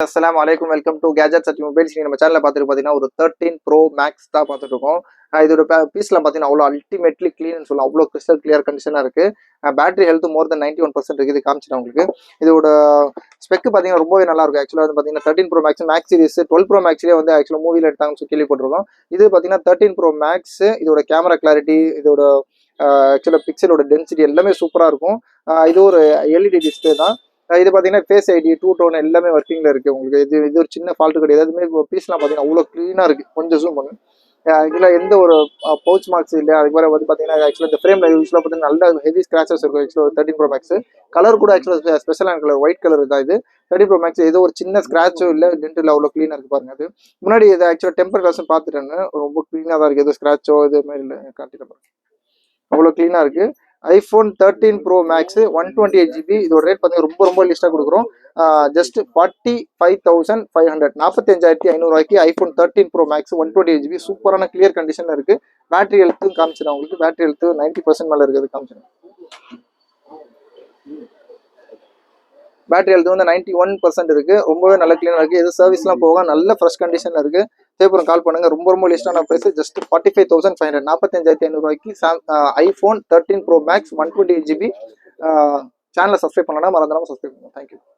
அஸ்ஸலாமு அலைக்கும் welcome to gadgets at mobiles. நம்ம சேனலில் பார்த்துட்டு பார்த்தீங்கன்னா ஒரு 13 ப்ரோ மேக்ஸ் தான் பார்த்துட்டு இருக்கோம். இதோட பீஸ்லாம் பார்த்தீங்கன்னா அவ்வளோ அல்டிமேட்லி க்ளீன் சொல்லலாம். அவ்வளோ கிறிஸ்டல் கிளியர் கண்டிஷனாக இருக்குது. பேட்டரி ஹெல்த் மோர் தென் 91% இருக்குது. காமிச்சிட்டேன் உங்களுக்கு. இதோட ஸ்பெக் பார்த்தீங்கன்னா ரொம்பவே நல்லா இருக்கும். ஆக்சுவலாக வந்து பார்த்தீங்கன்னா 13 pro max max series 12 pro மேக்ஸ்லேயே வந்து ஆக்சுவலாக மூவியில் எடுத்தாங்கன்னு சொல்லி கேள்விப்பட்டிருக்கோம். இது பார்த்தீங்கன்னா 13 ப்ரோ மேக்ஸ். இதோட கேமரா கிளாரிட்டி, இதோட ஆக்சுவலாக பிக்சலோட டென்சிட்டி எல்லாமே சூப்பராக இருக்கும். இது ஒரு எல்இடி டிஸ்பிளே தான். இது பார்த்தீங்கன்னா ஃபேஸ் ஐடி டூ டோன் எல்லாமே ஒர்க்கிங்கில் இருக்குது. உங்களுக்கு இது ஒரு சின்ன ஃபால்ட்டு கிடையாது. அதுவுமே பீஸ்லாம் பார்த்தீங்கன்னா அவ்வளோ க்ளீனாக இருக்குது. கொஞ்சம் ஜூம் பண்ணு. இதில் எந்த ஒரு பவுச் மார்க்ஸ் இல்லை. அதுக்கு மேலே வந்து பார்த்தீங்கன்னா ஆக்சுவலாக இந்த ஃப்ரேமில் யூஸ்வலாக பார்த்தீங்கன்னா நல்ல ஹெவி ஸ்க்ராச்சஸ் இருக்கும். ஆக்சுவலாக 13 ப்ரோ மேக்ஸ் கலர் கூட ஆக்சுவலாக ஸ்பெஷலான கலர் ஒயிட் கலர் தான். இது 13 ப்ரோ மேக்ஸ் ஏதோ ஒரு சின்ன ஸ்க்ராச்சும் இல்லை, டென்ட் இல்லை, அவ்வளோ க்ளீனாக இருக்குது பாருங்க. அது முன்னாடி இது ஆக்சுவலாக டெம்பர் கிளாஸும் பார்த்துட்டேன். ரொம்ப க்ளீனாக தான் இருக்குது. எதுவும் ஸ்க்ராச்சோ இது மாதிரி இல்லை. காட்டிட்டு பாருங்க, அவ்வளோ க்ளீனாக இருக்குது. IPhone 13 pro max 128 GB. இதோட ரேட் பார்த்தீங்கன்னா ரொம்ப லிஸ்ட்டாக கொடுக்குறோம். Just 45,500 45,500 iPhone 13 pro max 128 GB சூப்பரான கிளியர் கண்டிஷனில் இருக்குது. பேட்டரி ஹெல்த்தும் காமிச்சிடும் உங்களுக்கு. பேட்டரி ஹெல்த்து 90% மேலே இருக்குது. காமிச்சிடும். பேட்டரி ஹெல்த் வந்து 91% இருக்குது. ரொம்பவே நல்ல க்ளீனாக இருக்குது. எது சர்வீஸ்லாம் போக நல்ல ஃப்ரெஷ் கண்டிஷனில் இருக்குது. தேவைப்படும் கால் பண்ணுங்கள். ரொம்ப லிஸ்டான price just 45,500 45,500 iPhone 13 pro max 128 GB. சேனலை சப்ஸ்கிரைப் பண்ணலாம், மறந்துடாமல் சப்ஸ்கிரைப் பண்ணுங்கள். தேங்க்யூ.